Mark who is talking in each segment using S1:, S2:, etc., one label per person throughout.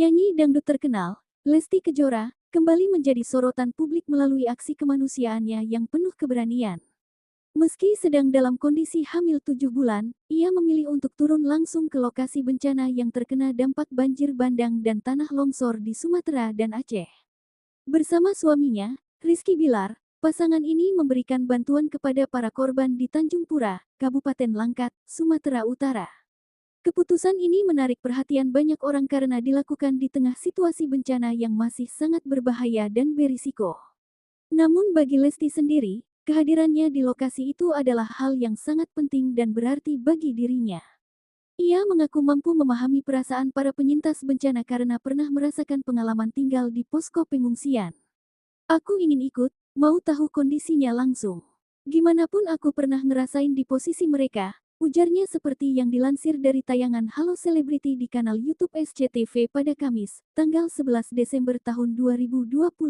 S1: Penyanyi dangdut terkenal, Lesti Kejora, kembali menjadi sorotan publik melalui aksi kemanusiaannya yang penuh keberanian. Meski sedang dalam kondisi hamil 7 bulan, ia memilih untuk turun langsung ke lokasi bencana yang terkena dampak banjir bandang dan tanah longsor di Sumatera dan Aceh. Bersama suaminya, Rizky Bilar, pasangan ini memberikan bantuan kepada para korban di Tanjung Pura, Kabupaten Langkat, Sumatera Utara. Keputusan ini menarik perhatian banyak orang karena dilakukan di tengah situasi bencana yang masih sangat berbahaya dan berisiko. Namun bagi Lesti sendiri, kehadirannya di lokasi itu adalah hal yang sangat penting dan berarti bagi dirinya. Ia mengaku mampu memahami perasaan para penyintas bencana karena pernah merasakan pengalaman tinggal di posko pengungsian. Aku ingin ikut, mau tahu kondisinya langsung. Gimanapun aku pernah ngerasain di posisi mereka, ujarnya seperti yang dilansir dari tayangan Halo Selebriti di kanal YouTube SCTV pada Kamis, tanggal 11 Desember tahun 2025.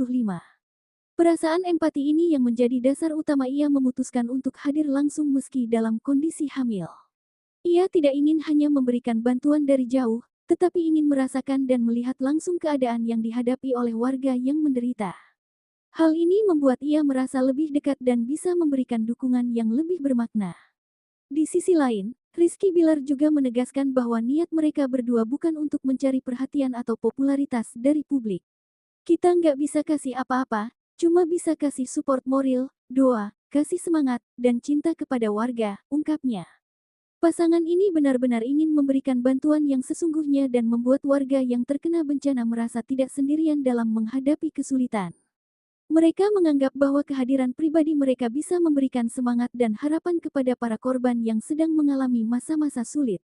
S1: Perasaan empati ini yang menjadi dasar utama ia memutuskan untuk hadir langsung meski dalam kondisi hamil. Ia tidak ingin hanya memberikan bantuan dari jauh, tetapi ingin merasakan dan melihat langsung keadaan yang dihadapi oleh warga yang menderita. Hal ini membuat ia merasa lebih dekat dan bisa memberikan dukungan yang lebih bermakna. Di sisi lain, Rizky Bilar juga menegaskan bahwa niat mereka berdua bukan untuk mencari perhatian atau popularitas dari publik. Kita nggak bisa kasih apa-apa, cuma bisa kasih support moral, doa, kasih semangat, dan cinta kepada warga, ungkapnya. Pasangan ini benar-benar ingin memberikan bantuan yang sesungguhnya dan membuat warga yang terkena bencana merasa tidak sendirian dalam menghadapi kesulitan. Mereka menganggap bahwa kehadiran pribadi mereka bisa memberikan semangat dan harapan kepada para korban yang sedang mengalami masa-masa sulit.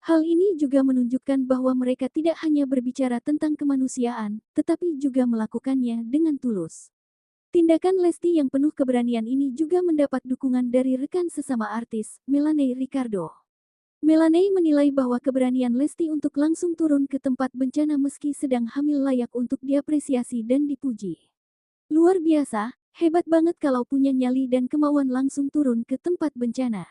S1: Hal ini juga menunjukkan bahwa mereka tidak hanya berbicara tentang kemanusiaan, tetapi juga melakukannya dengan tulus. Tindakan Lesti yang penuh keberanian ini juga mendapat dukungan dari rekan sesama artis, Melanie Ricardo. Melanie menilai bahwa keberanian Lesti untuk langsung turun ke tempat bencana meski sedang hamil layak untuk diapresiasi dan dipuji. Luar biasa, hebat banget kalau punya nyali dan kemauan langsung turun ke tempat bencana.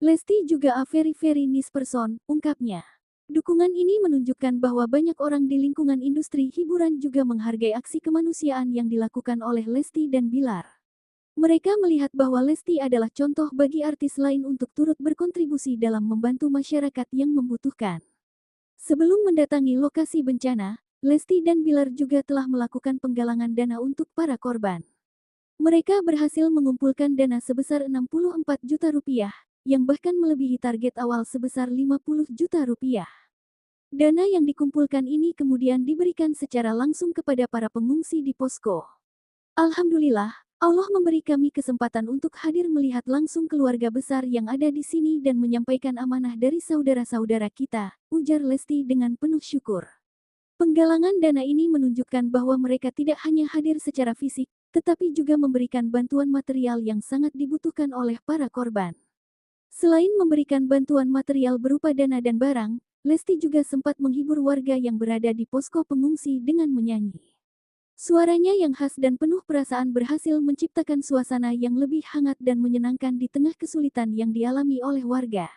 S1: Lesti juga a very nice person, ungkapnya. Dukungan ini menunjukkan bahwa banyak orang di lingkungan industri hiburan juga menghargai aksi kemanusiaan yang dilakukan oleh Lesti dan Bilar. Mereka melihat bahwa Lesti adalah contoh bagi artis lain untuk turut berkontribusi dalam membantu masyarakat yang membutuhkan. Sebelum mendatangi lokasi bencana, Lesti dan Bilar juga telah melakukan penggalangan dana untuk para korban. Mereka berhasil mengumpulkan dana sebesar 64 juta rupiah, yang bahkan melebihi target awal sebesar 50 juta rupiah. Dana yang dikumpulkan ini kemudian diberikan secara langsung kepada para pengungsi di posko. Alhamdulillah, Allah memberi kami kesempatan untuk hadir melihat langsung keluarga besar yang ada di sini dan menyampaikan amanah dari saudara-saudara kita, ujar Lesti dengan penuh syukur. Penggalangan dana ini menunjukkan bahwa mereka tidak hanya hadir secara fisik, tetapi juga memberikan bantuan material yang sangat dibutuhkan oleh para korban. Selain memberikan bantuan material berupa dana dan barang, Lesti juga sempat menghibur warga yang berada di posko pengungsi dengan menyanyi. Suaranya yang khas dan penuh perasaan berhasil menciptakan suasana yang lebih hangat dan menyenangkan di tengah kesulitan yang dialami oleh warga.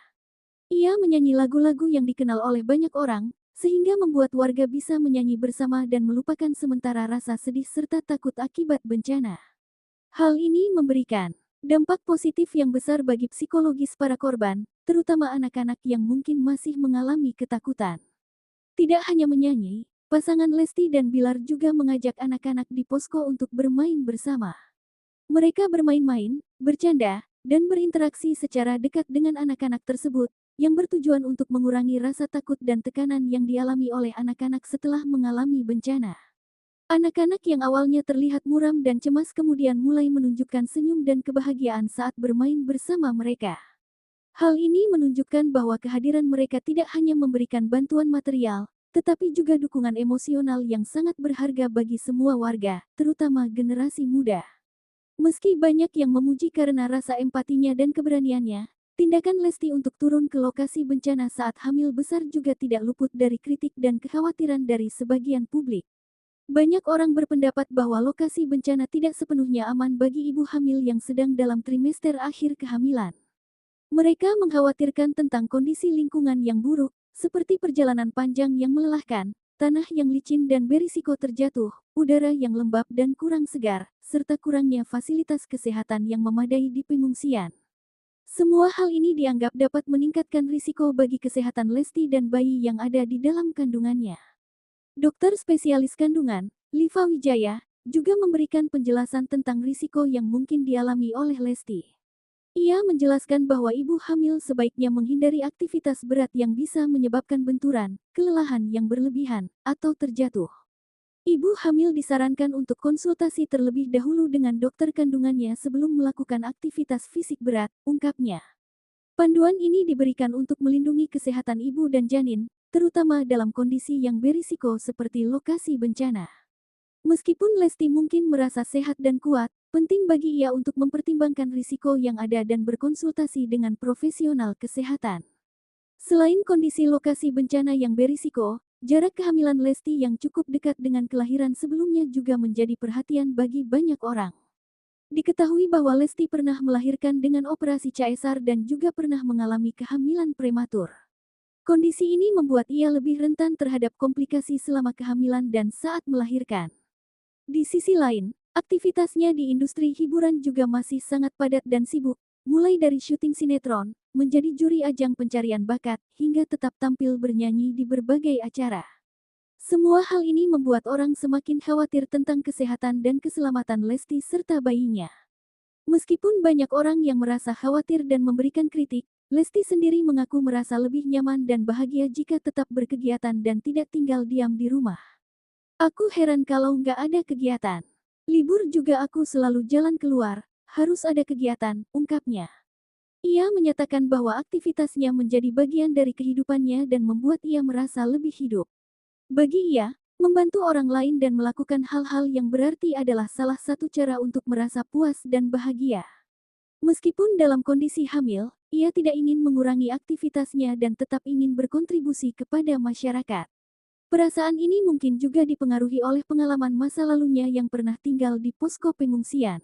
S1: Ia menyanyi lagu-lagu yang dikenal oleh banyak orang, sehingga membuat warga bisa menyanyi bersama dan melupakan sementara rasa sedih serta takut akibat bencana. Hal ini memberikan dampak positif yang besar bagi psikologis para korban, terutama anak-anak yang mungkin masih mengalami ketakutan. Tidak hanya menyanyi, pasangan Lesti dan Bilar juga mengajak anak-anak di posko untuk bermain bersama. Mereka bermain-main, bercanda, dan berinteraksi secara dekat dengan anak-anak tersebut, yang bertujuan untuk mengurangi rasa takut dan tekanan yang dialami oleh anak-anak setelah mengalami bencana. Anak-anak yang awalnya terlihat muram dan cemas kemudian mulai menunjukkan senyum dan kebahagiaan saat bermain bersama mereka. Hal ini menunjukkan bahwa kehadiran mereka tidak hanya memberikan bantuan material, tetapi juga dukungan emosional yang sangat berharga bagi semua warga, terutama generasi muda. Meski banyak yang memuji karena rasa empatinya dan keberaniannya, tindakan Lesti untuk turun ke lokasi bencana saat hamil besar juga tidak luput dari kritik dan kekhawatiran dari sebagian publik. Banyak orang berpendapat bahwa lokasi bencana tidak sepenuhnya aman bagi ibu hamil yang sedang dalam trimester akhir kehamilan. Mereka mengkhawatirkan tentang kondisi lingkungan yang buruk, seperti perjalanan panjang yang melelahkan, tanah yang licin dan berisiko terjatuh, udara yang lembab dan kurang segar, serta kurangnya fasilitas kesehatan yang memadai di pengungsian. Semua hal ini dianggap dapat meningkatkan risiko bagi kesehatan Lesti dan bayi yang ada di dalam kandungannya. Dokter spesialis kandungan, Liva Wijaya, juga memberikan penjelasan tentang risiko yang mungkin dialami oleh Lesti. Ia menjelaskan bahwa ibu hamil sebaiknya menghindari aktivitas berat yang bisa menyebabkan benturan, kelelahan yang berlebihan, atau terjatuh. Ibu hamil disarankan untuk konsultasi terlebih dahulu dengan dokter kandungannya sebelum melakukan aktivitas fisik berat, ungkapnya. Panduan ini diberikan untuk melindungi kesehatan ibu dan janin, terutama dalam kondisi yang berisiko seperti lokasi bencana. Meskipun Lesti mungkin merasa sehat dan kuat, penting bagi ia untuk mempertimbangkan risiko yang ada dan berkonsultasi dengan profesional kesehatan. Selain kondisi lokasi bencana yang berisiko, jarak kehamilan Lesti yang cukup dekat dengan kelahiran sebelumnya juga menjadi perhatian bagi banyak orang. Diketahui bahwa Lesti pernah melahirkan dengan operasi caesar dan juga pernah mengalami kehamilan prematur. Kondisi ini membuat ia lebih rentan terhadap komplikasi selama kehamilan dan saat melahirkan. Di sisi lain, aktivitasnya di industri hiburan juga masih sangat padat dan sibuk, mulai dari syuting sinetron, menjadi juri ajang pencarian bakat, hingga tetap tampil bernyanyi di berbagai acara. Semua hal ini membuat orang semakin khawatir tentang kesehatan dan keselamatan Lesti serta bayinya. Meskipun banyak orang yang merasa khawatir dan memberikan kritik, Lesti sendiri mengaku merasa lebih nyaman dan bahagia jika tetap berkegiatan dan tidak tinggal diam di rumah. Aku heran kalau nggak ada kegiatan. Libur juga aku selalu jalan keluar, harus ada kegiatan, ungkapnya. Ia menyatakan bahwa aktivitasnya menjadi bagian dari kehidupannya dan membuat ia merasa lebih hidup. Bagi ia, membantu orang lain dan melakukan hal-hal yang berarti adalah salah satu cara untuk merasa puas dan bahagia. Meskipun dalam kondisi hamil, ia tidak ingin mengurangi aktivitasnya dan tetap ingin berkontribusi kepada masyarakat. Perasaan ini mungkin juga dipengaruhi oleh pengalaman masa lalunya yang pernah tinggal di posko pengungsian.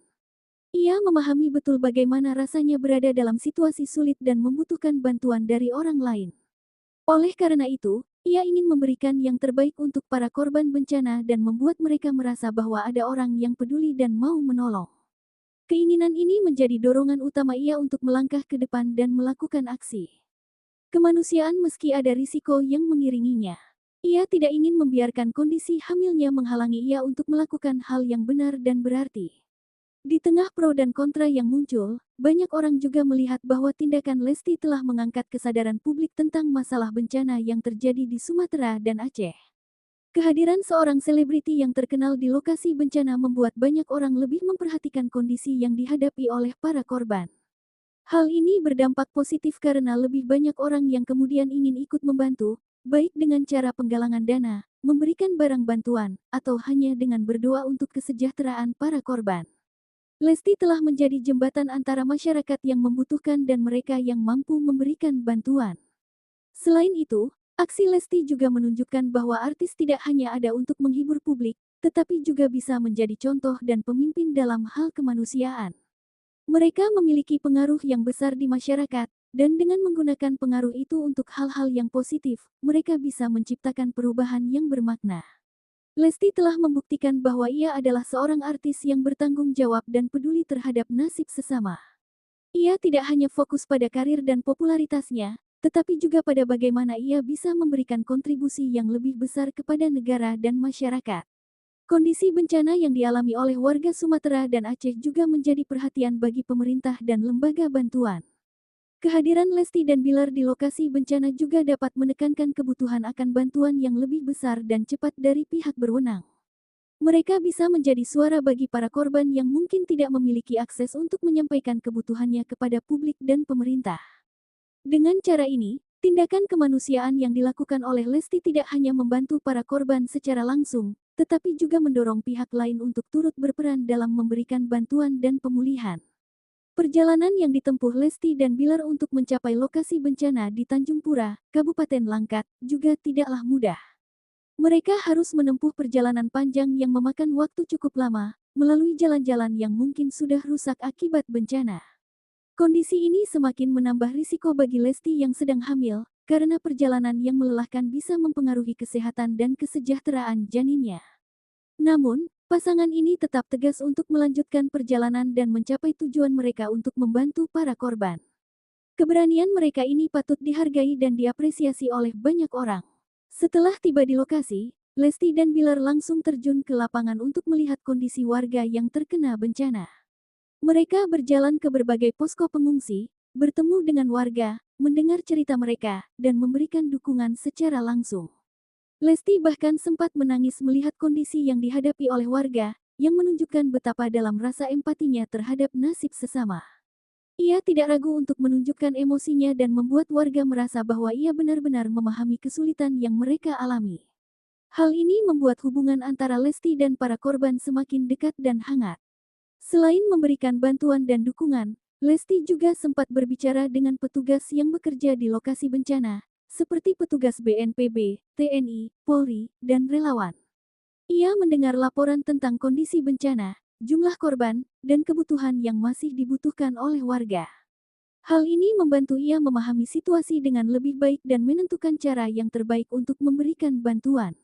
S1: Ia memahami betul bagaimana rasanya berada dalam situasi sulit dan membutuhkan bantuan dari orang lain. Oleh karena itu, ia ingin memberikan yang terbaik untuk para korban bencana dan membuat mereka merasa bahwa ada orang yang peduli dan mau menolong. Keinginan ini menjadi dorongan utama ia untuk melangkah ke depan dan melakukan aksi kemanusiaan meski ada risiko yang mengiringinya. Ia tidak ingin membiarkan kondisi hamilnya menghalangi ia untuk melakukan hal yang benar dan berarti. Di tengah pro dan kontra yang muncul, banyak orang juga melihat bahwa tindakan Lesti telah mengangkat kesadaran publik tentang masalah bencana yang terjadi di Sumatera dan Aceh. Kehadiran seorang selebriti yang terkenal di lokasi bencana membuat banyak orang lebih memperhatikan kondisi yang dihadapi oleh para korban. Hal ini berdampak positif karena lebih banyak orang yang kemudian ingin ikut membantu, baik dengan cara penggalangan dana, memberikan barang bantuan, atau hanya dengan berdoa untuk kesejahteraan para korban. Lesti telah menjadi jembatan antara masyarakat yang membutuhkan dan mereka yang mampu memberikan bantuan. Selain itu, aksi Lesti juga menunjukkan bahwa artis tidak hanya ada untuk menghibur publik, tetapi juga bisa menjadi contoh dan pemimpin dalam hal kemanusiaan. Mereka memiliki pengaruh yang besar di masyarakat, dan dengan menggunakan pengaruh itu untuk hal-hal yang positif, mereka bisa menciptakan perubahan yang bermakna. Lesti telah membuktikan bahwa ia adalah seorang artis yang bertanggung jawab dan peduli terhadap nasib sesama. Ia tidak hanya fokus pada karir dan popularitasnya, tetapi juga pada bagaimana ia bisa memberikan kontribusi yang lebih besar kepada negara dan masyarakat. Kondisi bencana yang dialami oleh warga Sumatera dan Aceh juga menjadi perhatian bagi pemerintah dan lembaga bantuan. Kehadiran Lesti dan Bilar di lokasi bencana juga dapat menekankan kebutuhan akan bantuan yang lebih besar dan cepat dari pihak berwenang. Mereka bisa menjadi suara bagi para korban yang mungkin tidak memiliki akses untuk menyampaikan kebutuhannya kepada publik dan pemerintah. Dengan cara ini, tindakan kemanusiaan yang dilakukan oleh Lesti tidak hanya membantu para korban secara langsung, tetapi juga mendorong pihak lain untuk turut berperan dalam memberikan bantuan dan pemulihan. Perjalanan yang ditempuh Lesti dan Bilar untuk mencapai lokasi bencana di Tanjung Pura, Kabupaten Langkat, juga tidaklah mudah. Mereka harus menempuh perjalanan panjang yang memakan waktu cukup lama, melalui jalan-jalan yang mungkin sudah rusak akibat bencana. Kondisi ini semakin menambah risiko bagi Lesti yang sedang hamil, karena perjalanan yang melelahkan bisa mempengaruhi kesehatan dan kesejahteraan janinnya. Namun, pasangan ini tetap tegas untuk melanjutkan perjalanan dan mencapai tujuan mereka untuk membantu para korban. Keberanian mereka ini patut dihargai dan diapresiasi oleh banyak orang. Setelah tiba di lokasi, Lesti dan Bilar langsung terjun ke lapangan untuk melihat kondisi warga yang terkena bencana. Mereka berjalan ke berbagai posko pengungsi, bertemu dengan warga, mendengar cerita mereka, dan memberikan dukungan secara langsung. Lesti bahkan sempat menangis melihat kondisi yang dihadapi oleh warga, yang menunjukkan betapa dalam rasa empatinya terhadap nasib sesama. Ia tidak ragu untuk menunjukkan emosinya dan membuat warga merasa bahwa ia benar-benar memahami kesulitan yang mereka alami. Hal ini membuat hubungan antara Lesti dan para korban semakin dekat dan hangat. Selain memberikan bantuan dan dukungan, Lesti juga sempat berbicara dengan petugas yang bekerja di lokasi bencana, seperti petugas BNPB, TNI, Polri, dan relawan. Ia mendengar laporan tentang kondisi bencana, jumlah korban, dan kebutuhan yang masih dibutuhkan oleh warga. Hal ini membantu ia memahami situasi dengan lebih baik dan menentukan cara yang terbaik untuk memberikan bantuan.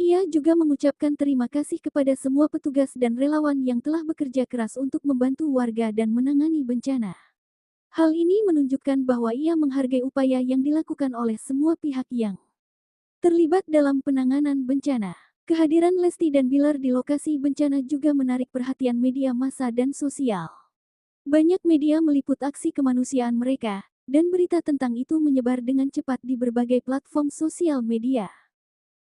S1: Ia juga mengucapkan terima kasih kepada semua petugas dan relawan yang telah bekerja keras untuk membantu warga dan menangani bencana. Hal ini menunjukkan bahwa ia menghargai upaya yang dilakukan oleh semua pihak yang terlibat dalam penanganan bencana. Kehadiran Lesti dan Bilar di lokasi bencana juga menarik perhatian media massa dan sosial. Banyak media meliput aksi kemanusiaan mereka, dan berita tentang itu menyebar dengan cepat di berbagai platform sosial media.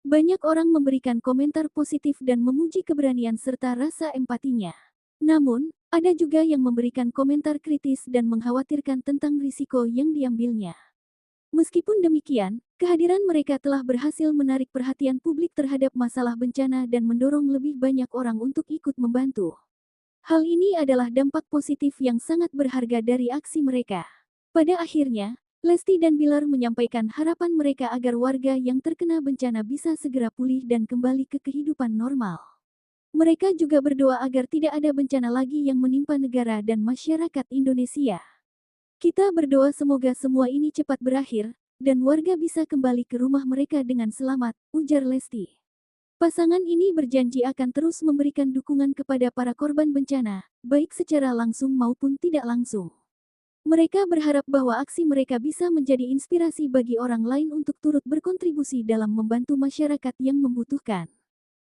S1: Banyak orang memberikan komentar positif dan memuji keberanian serta rasa empatinya. Namun, ada juga yang memberikan komentar kritis dan mengkhawatirkan tentang risiko yang diambilnya. Meskipun demikian, kehadiran mereka telah berhasil menarik perhatian publik terhadap masalah bencana dan mendorong lebih banyak orang untuk ikut membantu. Hal ini adalah dampak positif yang sangat berharga dari aksi mereka. Pada akhirnya, Lesti dan Bilar menyampaikan harapan mereka agar warga yang terkena bencana bisa segera pulih dan kembali ke kehidupan normal. Mereka juga berdoa agar tidak ada bencana lagi yang menimpa negara dan masyarakat Indonesia. Kita berdoa semoga semua ini cepat berakhir, dan warga bisa kembali ke rumah mereka dengan selamat, ujar Lesti. Pasangan ini berjanji akan terus memberikan dukungan kepada para korban bencana, baik secara langsung maupun tidak langsung. Mereka berharap bahwa aksi mereka bisa menjadi inspirasi bagi orang lain untuk turut berkontribusi dalam membantu masyarakat yang membutuhkan.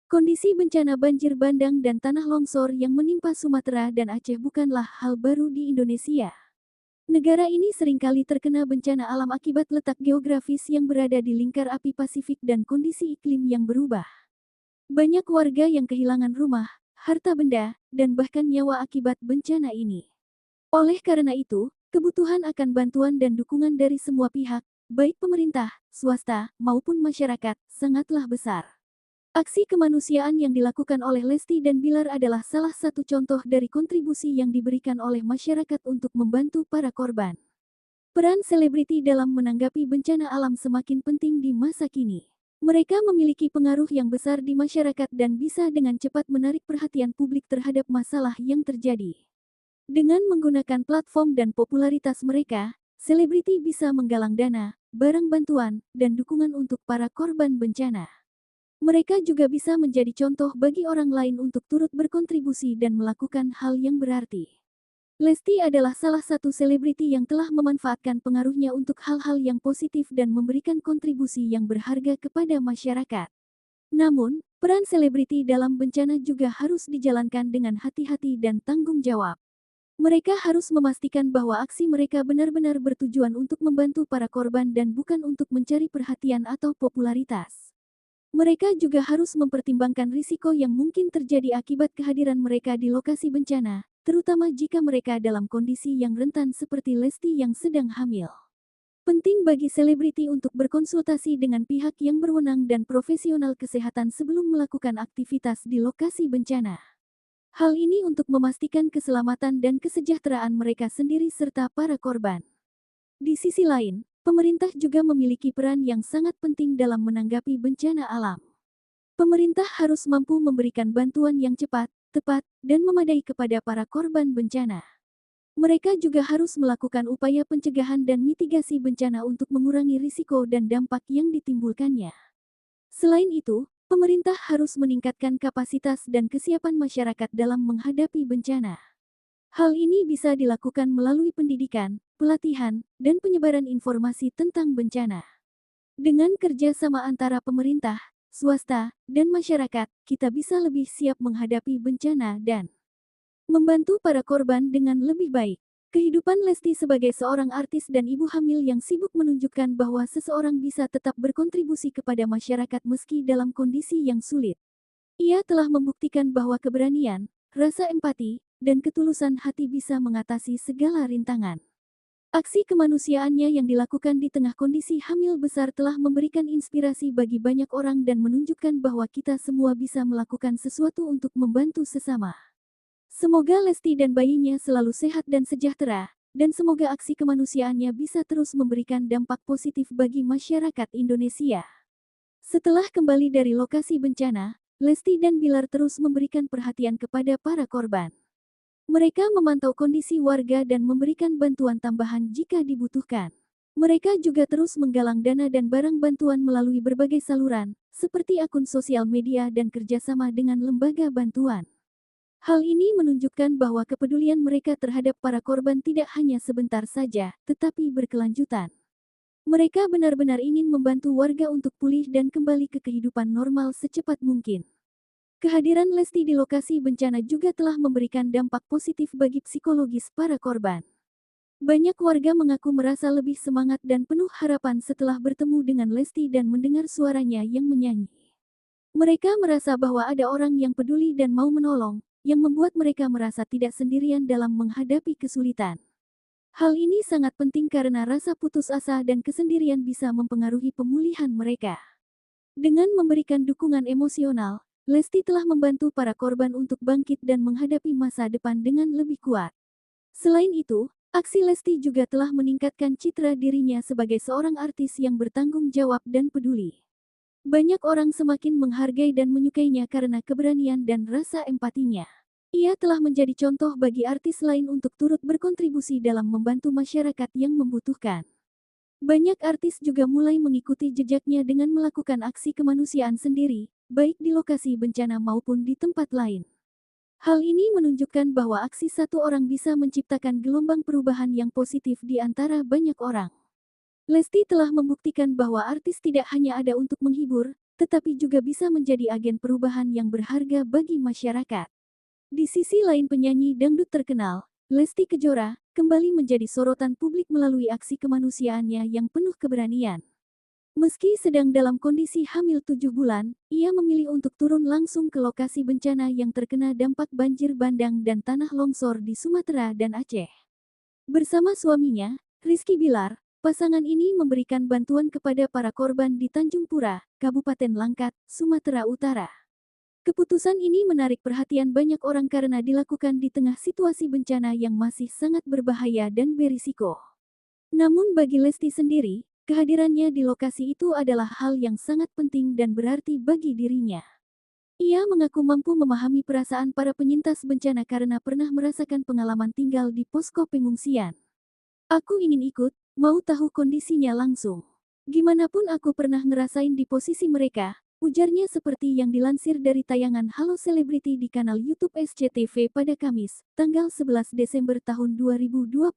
S1: Kondisi bencana banjir bandang dan tanah longsor yang menimpa Sumatera dan Aceh bukanlah hal baru di Indonesia. Negara ini seringkali terkena bencana alam akibat letak geografis yang berada di lingkar api Pasifik dan kondisi iklim yang berubah. Banyak warga yang kehilangan rumah, harta benda, dan bahkan nyawa akibat bencana ini. Oleh karena itu, kebutuhan akan bantuan dan dukungan dari semua pihak, baik pemerintah, swasta, maupun masyarakat, sangatlah besar. Aksi kemanusiaan yang dilakukan oleh Lesti dan Bilar adalah salah satu contoh dari kontribusi yang diberikan oleh masyarakat untuk membantu para korban. Peran selebriti dalam menanggapi bencana alam semakin penting di masa kini. Mereka memiliki pengaruh yang besar di masyarakat dan bisa dengan cepat menarik perhatian publik terhadap masalah yang terjadi. Dengan menggunakan platform dan popularitas mereka, selebriti bisa menggalang dana, barang bantuan, dan dukungan untuk para korban bencana. Mereka juga bisa menjadi contoh bagi orang lain untuk turut berkontribusi dan melakukan hal yang berarti. Lesti adalah salah satu selebriti yang telah memanfaatkan pengaruhnya untuk hal-hal yang positif dan memberikan kontribusi yang berharga kepada masyarakat. Namun, peran selebriti dalam bencana juga harus dijalankan dengan hati-hati dan tanggung jawab. Mereka harus memastikan bahwa aksi mereka benar-benar bertujuan untuk membantu para korban dan bukan untuk mencari perhatian atau popularitas. Mereka juga harus mempertimbangkan risiko yang mungkin terjadi akibat kehadiran mereka di lokasi bencana, terutama jika mereka dalam kondisi yang rentan seperti Lesti yang sedang hamil. Penting bagi selebriti untuk berkonsultasi dengan pihak yang berwenang dan profesional kesehatan sebelum melakukan aktivitas di lokasi bencana. Hal ini untuk memastikan keselamatan dan kesejahteraan mereka sendiri serta para korban. Di sisi lain, pemerintah juga memiliki peran yang sangat penting dalam menanggapi bencana alam. Pemerintah harus mampu memberikan bantuan yang cepat, tepat, dan memadai kepada para korban bencana. Mereka juga harus melakukan upaya pencegahan dan mitigasi bencana untuk mengurangi risiko dan dampak yang ditimbulkannya. Selain itu, pemerintah harus meningkatkan kapasitas dan kesiapan masyarakat dalam menghadapi bencana. Hal ini bisa dilakukan melalui pendidikan, pelatihan, dan penyebaran informasi tentang bencana. Dengan kerjasama antara pemerintah, swasta, dan masyarakat, kita bisa lebih siap menghadapi bencana dan membantu para korban dengan lebih baik. Kehidupan Lesti sebagai seorang artis dan ibu hamil yang sibuk menunjukkan bahwa seseorang bisa tetap berkontribusi kepada masyarakat meski dalam kondisi yang sulit. Ia telah membuktikan bahwa keberanian, rasa empati, dan ketulusan hati bisa mengatasi segala rintangan. Aksi kemanusiaannya yang dilakukan di tengah kondisi hamil besar telah memberikan inspirasi bagi banyak orang dan menunjukkan bahwa kita semua bisa melakukan sesuatu untuk membantu sesama. Semoga Lesti dan bayinya selalu sehat dan sejahtera, dan semoga aksi kemanusiaannya bisa terus memberikan dampak positif bagi masyarakat Indonesia. Setelah kembali dari lokasi bencana, Lesti dan Bilar terus memberikan perhatian kepada para korban. Mereka memantau kondisi warga dan memberikan bantuan tambahan jika dibutuhkan. Mereka juga terus menggalang dana dan barang bantuan melalui berbagai saluran, seperti akun sosial media dan kerjasama dengan lembaga bantuan. Hal ini menunjukkan bahwa kepedulian mereka terhadap para korban tidak hanya sebentar saja, tetapi berkelanjutan. Mereka benar-benar ingin membantu warga untuk pulih dan kembali ke kehidupan normal secepat mungkin. Kehadiran Lesti di lokasi bencana juga telah memberikan dampak positif bagi psikologis para korban. Banyak warga mengaku merasa lebih semangat dan penuh harapan setelah bertemu dengan Lesti dan mendengar suaranya yang menyanyi. Mereka merasa bahwa ada orang yang peduli dan mau menolong, yang membuat mereka merasa tidak sendirian dalam menghadapi kesulitan. Hal ini sangat penting karena rasa putus asa dan kesendirian bisa mempengaruhi pemulihan mereka. Dengan memberikan dukungan emosional, Lesti telah membantu para korban untuk bangkit dan menghadapi masa depan dengan lebih kuat. Selain itu, aksi Lesti juga telah meningkatkan citra dirinya sebagai seorang artis yang bertanggung jawab dan peduli. Banyak orang semakin menghargai dan menyukainya karena keberanian dan rasa empatinya. Ia telah menjadi contoh bagi artis lain untuk turut berkontribusi dalam membantu masyarakat yang membutuhkan. Banyak artis juga mulai mengikuti jejaknya dengan melakukan aksi kemanusiaan sendiri, baik di lokasi bencana maupun di tempat lain. Hal ini menunjukkan bahwa aksi satu orang bisa menciptakan gelombang perubahan yang positif di antara banyak orang. Lesti telah membuktikan bahwa artis tidak hanya ada untuk menghibur, tetapi juga bisa menjadi agen perubahan yang berharga bagi masyarakat. Di sisi lain penyanyi dangdut terkenal, Lesti Kejora, kembali menjadi sorotan publik melalui aksi kemanusiaannya yang penuh keberanian. Meski sedang dalam kondisi hamil 7 bulan, ia memilih untuk turun langsung ke lokasi bencana yang terkena dampak banjir bandang dan tanah longsor di Sumatera dan Aceh. Bersama suaminya, Rizky Bilar, pasangan ini memberikan bantuan kepada para korban di Tanjung Pura, Kabupaten Langkat, Sumatera Utara. Keputusan ini menarik perhatian banyak orang karena dilakukan di tengah situasi bencana yang masih sangat berbahaya dan berisiko. Namun bagi Lesti sendiri, kehadirannya di lokasi itu adalah hal yang sangat penting dan berarti bagi dirinya. Ia mengaku mampu memahami perasaan para penyintas bencana karena pernah merasakan pengalaman tinggal di posko pengungsian. Aku ingin ikut, mau tahu kondisinya langsung. Gimanapun aku pernah ngerasain di posisi mereka, ujarnya seperti yang dilansir dari tayangan Halo Selebriti di kanal YouTube SCTV pada Kamis, tanggal 11 Desember tahun 2025.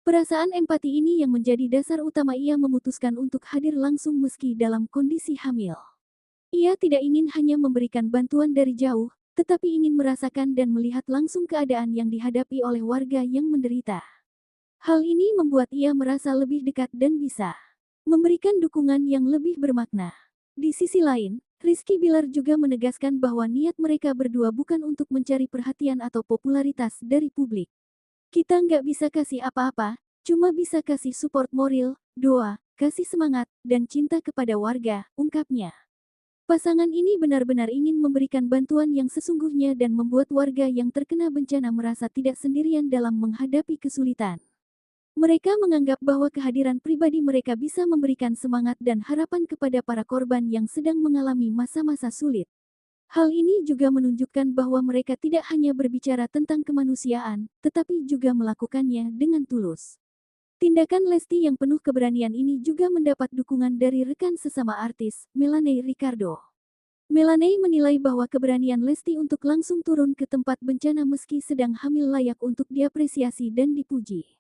S1: Perasaan empati ini yang menjadi dasar utama ia memutuskan untuk hadir langsung meski dalam kondisi hamil. Ia tidak ingin hanya memberikan bantuan dari jauh, tetapi ingin merasakan dan melihat langsung keadaan yang dihadapi oleh warga yang menderita. Hal ini membuat ia merasa lebih dekat dan bisa memberikan dukungan yang lebih bermakna. Di sisi lain, Rizky Bilar juga menegaskan bahwa niat mereka berdua bukan untuk mencari perhatian atau popularitas dari publik. Kita nggak bisa kasih apa-apa, cuma bisa kasih support moral, doa, kasih semangat, dan cinta kepada warga, ungkapnya. Pasangan ini benar-benar ingin memberikan bantuan yang sesungguhnya dan membuat warga yang terkena bencana merasa tidak sendirian dalam menghadapi kesulitan. Mereka menganggap bahwa kehadiran pribadi mereka bisa memberikan semangat dan harapan kepada para korban yang sedang mengalami masa-masa sulit. Hal ini juga menunjukkan bahwa mereka tidak hanya berbicara tentang kemanusiaan, tetapi juga melakukannya dengan tulus. Tindakan Lesti yang penuh keberanian ini juga mendapat dukungan dari rekan sesama artis, Melanie Ricardo. Melanie menilai bahwa keberanian Lesti untuk langsung turun ke tempat bencana meski sedang hamil layak untuk diapresiasi dan dipuji.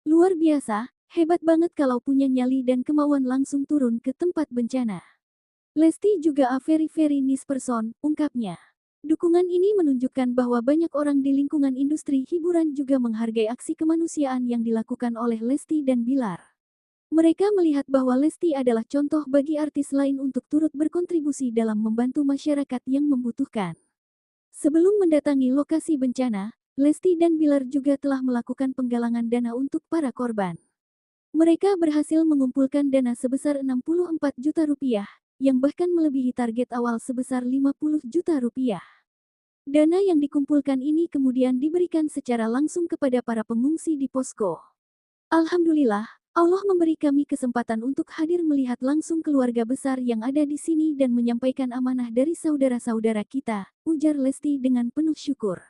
S1: Luar biasa, hebat banget kalau punya nyali dan kemauan langsung turun ke tempat bencana. Lesti juga a very nice person, ungkapnya. Dukungan ini menunjukkan bahwa banyak orang di lingkungan industri hiburan juga menghargai aksi kemanusiaan yang dilakukan oleh Lesti dan Bilar. Mereka melihat bahwa Lesti adalah contoh bagi artis lain untuk turut berkontribusi dalam membantu masyarakat yang membutuhkan. Sebelum mendatangi lokasi bencana, Lesti dan Bilar juga telah melakukan penggalangan dana untuk para korban. Mereka berhasil mengumpulkan dana sebesar 64 juta rupiah, yang bahkan melebihi target awal sebesar 50 juta rupiah. Dana yang dikumpulkan ini kemudian diberikan secara langsung kepada para pengungsi di posko. Alhamdulillah, Allah memberi kami kesempatan untuk hadir melihat langsung keluarga besar yang ada di sini dan menyampaikan amanah dari saudara-saudara kita, ujar Lesti dengan penuh syukur.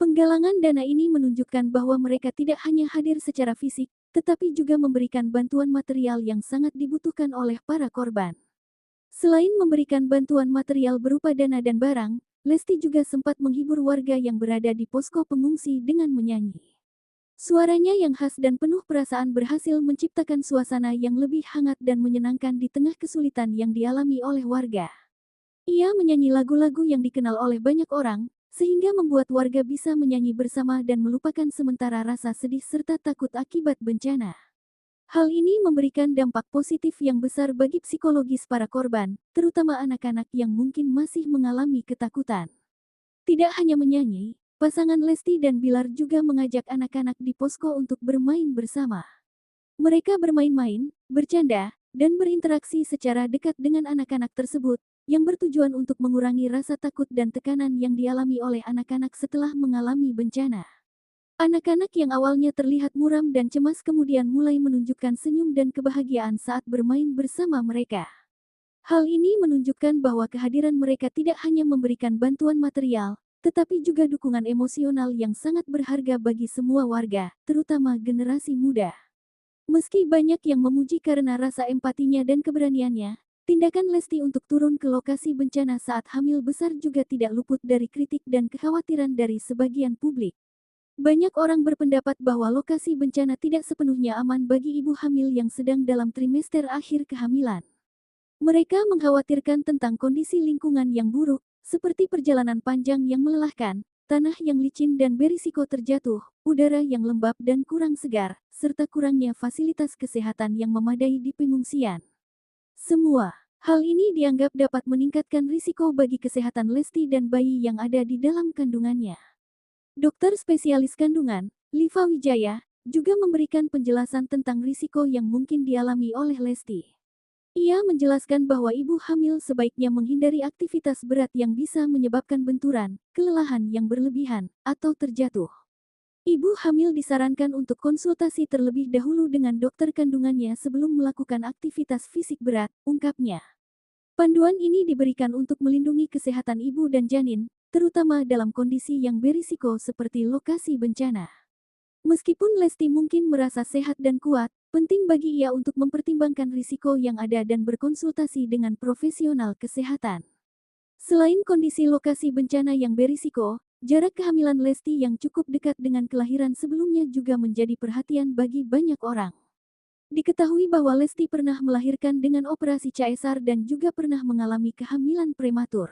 S1: Penggalangan dana ini menunjukkan bahwa mereka tidak hanya hadir secara fisik, tetapi juga memberikan bantuan material yang sangat dibutuhkan oleh para korban. Selain memberikan bantuan material berupa dana dan barang, Lesti juga sempat menghibur warga yang berada di posko pengungsi dengan menyanyi. Suaranya yang khas dan penuh perasaan berhasil menciptakan suasana yang lebih hangat dan menyenangkan di tengah kesulitan yang dialami oleh warga. Ia menyanyi lagu-lagu yang dikenal oleh banyak orang, sehingga membuat warga bisa menyanyi bersama dan melupakan sementara rasa sedih serta takut akibat bencana. Hal ini memberikan dampak positif yang besar bagi psikologis para korban, terutama anak-anak yang mungkin masih mengalami ketakutan. Tidak hanya menyanyi, pasangan Lesti dan Bilar juga mengajak anak-anak di posko untuk bermain bersama. Mereka bermain-main, bercanda, dan berinteraksi secara dekat dengan anak-anak tersebut, yang bertujuan untuk mengurangi rasa takut dan tekanan yang dialami oleh anak-anak setelah mengalami bencana. Anak-anak yang awalnya terlihat muram dan cemas kemudian mulai menunjukkan senyum dan kebahagiaan saat bermain bersama mereka. Hal ini menunjukkan bahwa kehadiran mereka tidak hanya memberikan bantuan material, tetapi juga dukungan emosional yang sangat berharga bagi semua warga, terutama generasi muda. Meski banyak yang memuji karena rasa empatinya dan keberaniannya, tindakan Lesti untuk turun ke lokasi bencana saat hamil besar juga tidak luput dari kritik dan kekhawatiran dari sebagian publik. Banyak orang berpendapat bahwa lokasi bencana tidak sepenuhnya aman bagi ibu hamil yang sedang dalam trimester akhir kehamilan. Mereka mengkhawatirkan tentang kondisi lingkungan yang buruk, seperti perjalanan panjang yang melelahkan, tanah yang licin dan berisiko terjatuh, udara yang lembab dan kurang segar, serta kurangnya fasilitas kesehatan yang memadai di pengungsian. Semua hal ini dianggap dapat meningkatkan risiko bagi kesehatan Lesti dan bayi yang ada di dalam kandungannya. Dokter spesialis kandungan, Liva Wijaya, juga memberikan penjelasan tentang risiko yang mungkin dialami oleh Lesti. Ia menjelaskan bahwa ibu hamil sebaiknya menghindari aktivitas berat yang bisa menyebabkan benturan, kelelahan yang berlebihan, atau terjatuh. Ibu hamil disarankan untuk konsultasi terlebih dahulu dengan dokter kandungannya sebelum melakukan aktivitas fisik berat, ungkapnya. Panduan ini diberikan untuk melindungi kesehatan ibu dan janin, terutama dalam kondisi yang berisiko seperti lokasi bencana. Meskipun Lesti mungkin merasa sehat dan kuat, penting bagi ia untuk mempertimbangkan risiko yang ada dan berkonsultasi dengan profesional kesehatan. Selain kondisi lokasi bencana yang berisiko, jarak kehamilan Lesti yang cukup dekat dengan kelahiran sebelumnya juga menjadi perhatian bagi banyak orang. Diketahui bahwa Lesti pernah melahirkan dengan operasi caesar dan juga pernah mengalami kehamilan prematur.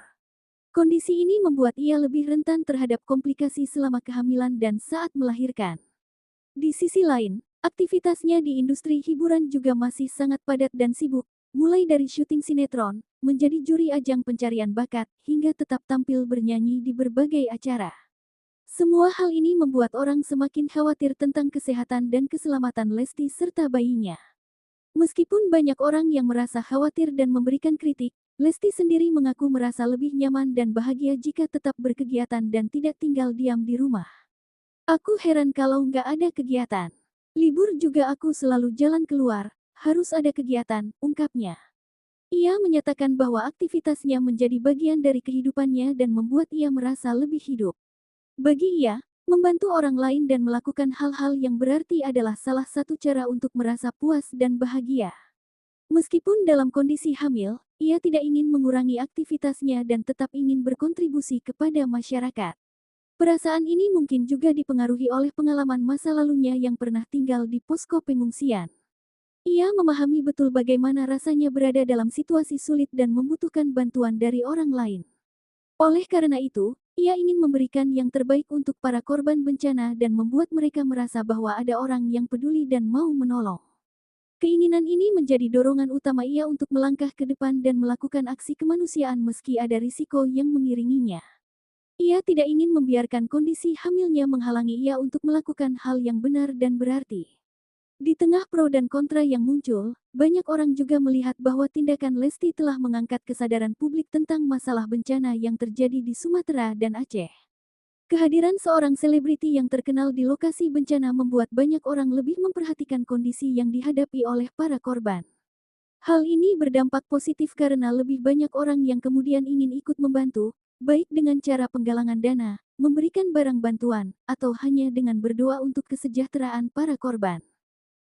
S1: Kondisi ini membuat ia lebih rentan terhadap komplikasi selama kehamilan dan saat melahirkan. Di sisi lain, aktivitasnya di industri hiburan juga masih sangat padat dan sibuk, mulai dari syuting sinetron, menjadi juri ajang pencarian bakat, hingga tetap tampil bernyanyi di berbagai acara. Semua hal ini membuat orang semakin khawatir tentang kesehatan dan keselamatan Lesti serta bayinya. Meskipun banyak orang yang merasa khawatir dan memberikan kritik, Lesti sendiri mengaku merasa lebih nyaman dan bahagia jika tetap berkegiatan dan tidak tinggal diam di rumah. Aku heran kalau nggak ada kegiatan. Libur juga aku selalu jalan keluar, harus ada kegiatan, ungkapnya. Ia menyatakan bahwa aktivitasnya menjadi bagian dari kehidupannya dan membuat ia merasa lebih hidup. Bagi ia, membantu orang lain dan melakukan hal-hal yang berarti adalah salah satu cara untuk merasa puas dan bahagia. Meskipun dalam kondisi hamil, ia tidak ingin mengurangi aktivitasnya dan tetap ingin berkontribusi kepada masyarakat. Perasaan ini mungkin juga dipengaruhi oleh pengalaman masa lalunya yang pernah tinggal di posko pengungsian. Ia memahami betul bagaimana rasanya berada dalam situasi sulit dan membutuhkan bantuan dari orang lain. Oleh karena itu, ia ingin memberikan yang terbaik untuk para korban bencana dan membuat mereka merasa bahwa ada orang yang peduli dan mau menolong. Keinginan ini menjadi dorongan utama ia untuk melangkah ke depan dan melakukan aksi kemanusiaan meski ada risiko yang mengiringinya. Ia tidak ingin membiarkan kondisi hamilnya menghalangi ia untuk melakukan hal yang benar dan berarti. Di tengah pro dan kontra yang muncul, banyak orang juga melihat bahwa tindakan Lesti telah mengangkat kesadaran publik tentang masalah bencana yang terjadi di Sumatera dan Aceh. Kehadiran seorang selebriti yang terkenal di lokasi bencana membuat banyak orang lebih memperhatikan kondisi yang dihadapi oleh para korban. Hal ini berdampak positif karena lebih banyak orang yang kemudian ingin ikut membantu, baik dengan cara penggalangan dana, memberikan barang bantuan, atau hanya dengan berdoa untuk kesejahteraan para korban.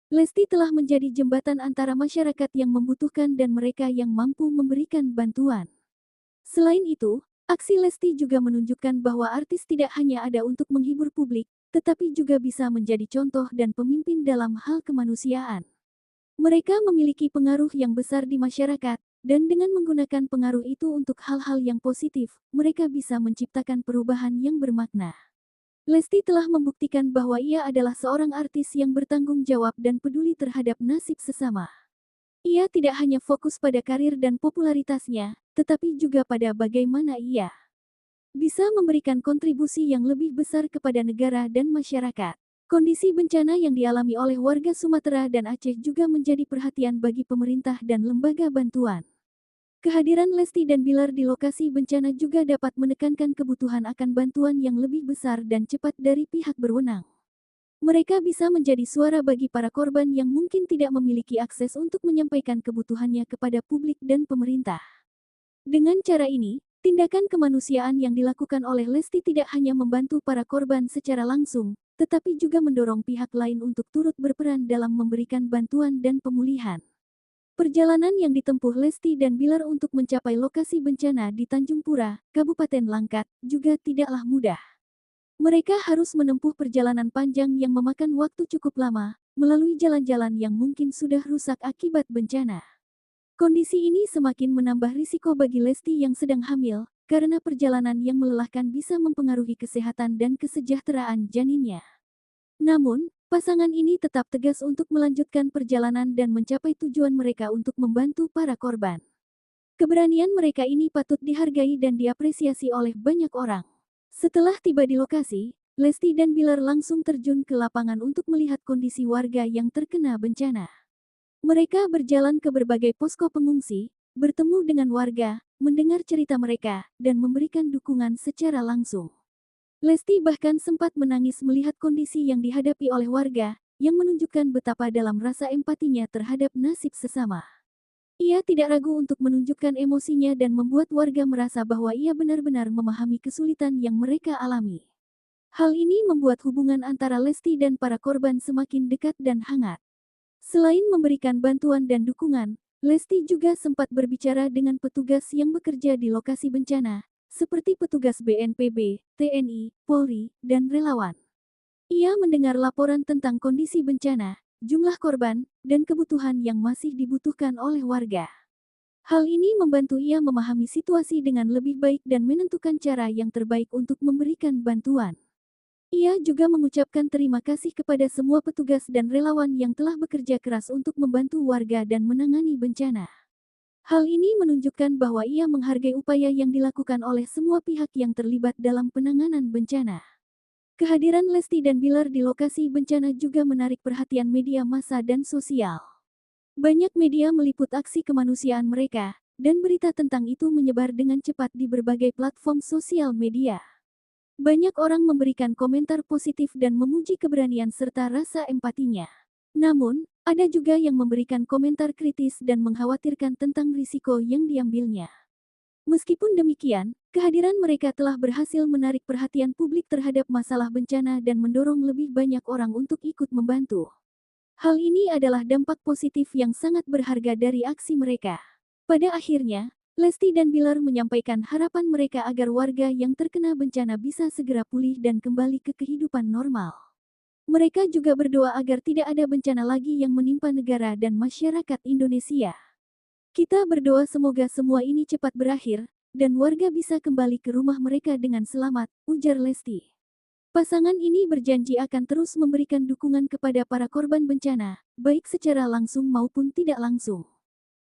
S1: Lesti telah menjadi jembatan antara masyarakat yang membutuhkan dan mereka yang mampu memberikan bantuan. Selain itu, aksi Lesti juga menunjukkan bahwa artis tidak hanya ada untuk menghibur publik, tetapi juga bisa menjadi contoh dan pemimpin dalam hal kemanusiaan. Mereka memiliki pengaruh yang besar di masyarakat, dan dengan menggunakan pengaruh itu untuk hal-hal yang positif, mereka bisa menciptakan perubahan yang bermakna. Lesti telah membuktikan bahwa ia adalah seorang artis yang bertanggung jawab dan peduli terhadap nasib sesama. Ia tidak hanya fokus pada karir dan popularitasnya, tetapi juga pada bagaimana ia bisa memberikan kontribusi yang lebih besar kepada negara dan masyarakat. Kondisi bencana yang dialami oleh warga Sumatera dan Aceh juga menjadi perhatian bagi pemerintah dan lembaga bantuan. Kehadiran Lesti dan Bilar di lokasi bencana juga dapat menekankan kebutuhan akan bantuan yang lebih besar dan cepat dari pihak berwenang. Mereka bisa menjadi suara bagi para korban yang mungkin tidak memiliki akses untuk menyampaikan kebutuhannya kepada publik dan pemerintah. Dengan cara ini, tindakan kemanusiaan yang dilakukan oleh Lesti tidak hanya membantu para korban secara langsung, tetapi juga mendorong pihak lain untuk turut berperan dalam memberikan bantuan dan pemulihan. Perjalanan yang ditempuh Lesti dan Bilar untuk mencapai lokasi bencana di Tanjung Pura, Kabupaten Langkat, juga tidaklah mudah. Mereka harus menempuh perjalanan panjang yang memakan waktu cukup lama, melalui jalan-jalan yang mungkin sudah rusak akibat bencana. Kondisi ini semakin menambah risiko bagi Lesti yang sedang hamil, karena perjalanan yang melelahkan bisa mempengaruhi kesehatan dan kesejahteraan janinnya. Namun, pasangan ini tetap tegas untuk melanjutkan perjalanan dan mencapai tujuan mereka untuk membantu para korban. Keberanian mereka ini patut dihargai dan diapresiasi oleh banyak orang. Setelah tiba di lokasi, Lesti dan Bilar langsung terjun ke lapangan untuk melihat kondisi warga yang terkena bencana. Mereka berjalan ke berbagai posko pengungsi, bertemu dengan warga, mendengar cerita mereka, dan memberikan dukungan secara langsung. Lesti bahkan sempat menangis melihat kondisi yang dihadapi oleh warga, yang menunjukkan betapa dalam rasa empatinya terhadap nasib sesama. Ia tidak ragu untuk menunjukkan emosinya dan membuat warga merasa bahwa ia benar-benar memahami kesulitan yang mereka alami. Hal ini membuat hubungan antara Lesti dan para korban semakin dekat dan hangat. Selain memberikan bantuan dan dukungan, Lesti juga sempat berbicara dengan petugas yang bekerja di lokasi bencana, seperti petugas BNPB, TNI, Polri, dan relawan. Ia mendengar laporan tentang kondisi bencana, jumlah korban, dan kebutuhan yang masih dibutuhkan oleh warga. Hal ini membantu ia memahami situasi dengan lebih baik dan menentukan cara yang terbaik untuk memberikan bantuan. Ia juga mengucapkan terima kasih kepada semua petugas dan relawan yang telah bekerja keras untuk membantu warga dan menangani bencana. Hal ini menunjukkan bahwa ia menghargai upaya yang dilakukan oleh semua pihak yang terlibat dalam penanganan bencana. Kehadiran Lesti dan Bilar di lokasi bencana juga menarik perhatian media massa dan sosial. Banyak media meliput aksi kemanusiaan mereka, dan berita tentang itu menyebar dengan cepat di berbagai platform sosial media. Banyak orang memberikan komentar positif dan memuji keberanian serta rasa empatinya. Namun, Ada juga yang memberikan komentar kritis dan mengkhawatirkan tentang risiko yang diambilnya. Meskipun demikian, kehadiran mereka telah berhasil menarik perhatian publik terhadap masalah bencana dan mendorong lebih banyak orang untuk ikut membantu. Hal ini adalah dampak positif yang sangat berharga dari aksi mereka. Pada akhirnya, Lesti dan Bilar menyampaikan harapan mereka agar warga yang terkena bencana bisa segera pulih dan kembali ke kehidupan normal. Mereka juga berdoa agar tidak ada bencana lagi yang menimpa negara dan masyarakat Indonesia. Kita berdoa semoga semua ini cepat berakhir, dan warga bisa kembali ke rumah mereka dengan selamat, ujar Lesti. Pasangan ini berjanji akan terus memberikan dukungan kepada para korban bencana, baik secara langsung maupun tidak langsung.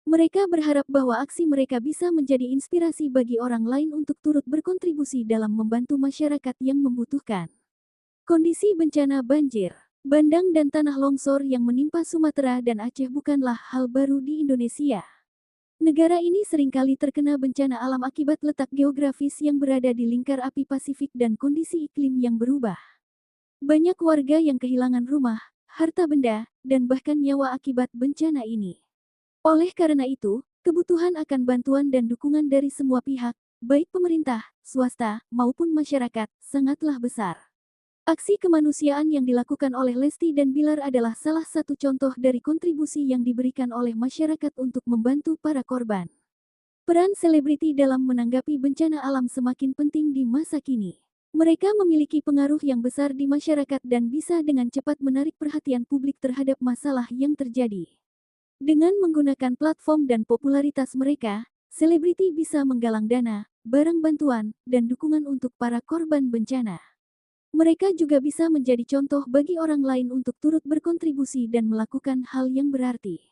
S1: Mereka berharap bahwa aksi mereka bisa menjadi inspirasi bagi orang lain untuk turut berkontribusi dalam membantu masyarakat yang membutuhkan. Kondisi bencana banjir, bandang dan tanah longsor yang menimpa Sumatera dan Aceh bukanlah hal baru di Indonesia. Negara ini seringkali terkena bencana alam akibat letak geografis yang berada di lingkar api Pasifik dan kondisi iklim yang berubah. Banyak warga yang kehilangan rumah, harta benda, dan bahkan nyawa akibat bencana ini. Oleh karena itu, kebutuhan akan bantuan dan dukungan dari semua pihak, baik pemerintah, swasta, maupun masyarakat, sangatlah besar. Aksi kemanusiaan yang dilakukan oleh Lesti dan Bilar adalah salah satu contoh dari kontribusi yang diberikan oleh masyarakat untuk membantu para korban. Peran selebriti dalam menanggapi bencana alam semakin penting di masa kini. Mereka memiliki pengaruh yang besar di masyarakat dan bisa dengan cepat menarik perhatian publik terhadap masalah yang terjadi. Dengan menggunakan platform dan popularitas mereka, selebriti bisa menggalang dana, barang bantuan, dan dukungan untuk para korban bencana. Mereka juga bisa menjadi contoh bagi orang lain untuk turut berkontribusi dan melakukan hal yang berarti.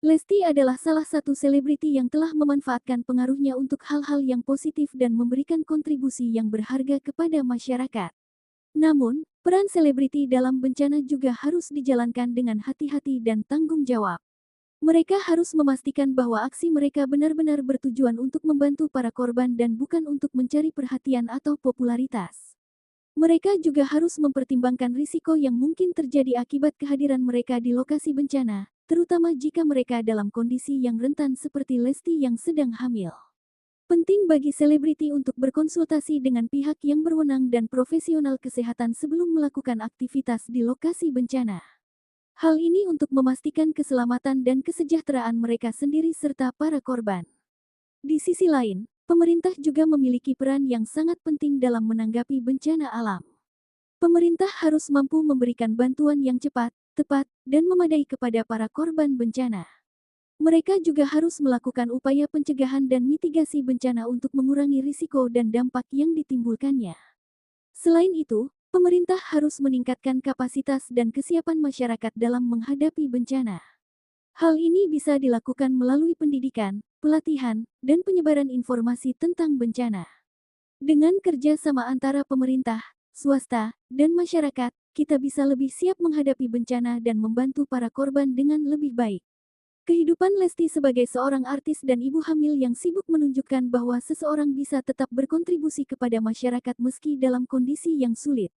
S1: Lesti adalah salah satu selebriti yang telah memanfaatkan pengaruhnya untuk hal-hal yang positif dan memberikan kontribusi yang berharga kepada masyarakat. Namun, peran selebriti dalam bencana juga harus dijalankan dengan hati-hati dan tanggung jawab. Mereka harus memastikan bahwa aksi mereka benar-benar bertujuan untuk membantu para korban dan bukan untuk mencari perhatian atau popularitas. Mereka juga harus mempertimbangkan risiko yang mungkin terjadi akibat kehadiran mereka di lokasi bencana, terutama jika mereka dalam kondisi yang rentan seperti Lesti yang sedang hamil. Penting bagi selebriti untuk berkonsultasi dengan pihak yang berwenang dan profesional kesehatan sebelum melakukan aktivitas di lokasi bencana. Hal ini untuk memastikan keselamatan dan kesejahteraan mereka sendiri serta para korban. Di sisi lain, pemerintah juga memiliki peran yang sangat penting dalam menanggapi bencana alam. Pemerintah harus mampu memberikan bantuan yang cepat, tepat, dan memadai kepada para korban bencana. Mereka juga harus melakukan upaya pencegahan dan mitigasi bencana untuk mengurangi risiko dan dampak yang ditimbulkannya. Selain itu, pemerintah harus meningkatkan kapasitas dan kesiapan masyarakat dalam menghadapi bencana. Hal ini bisa dilakukan melalui pendidikan, pelatihan, dan penyebaran informasi tentang bencana. Dengan kerja sama antara pemerintah, swasta, dan masyarakat, kita bisa lebih siap menghadapi bencana dan membantu para korban dengan lebih baik. Kehidupan Lesti sebagai seorang artis dan ibu hamil yang sibuk menunjukkan bahwa seseorang bisa tetap berkontribusi kepada masyarakat meski dalam kondisi yang sulit.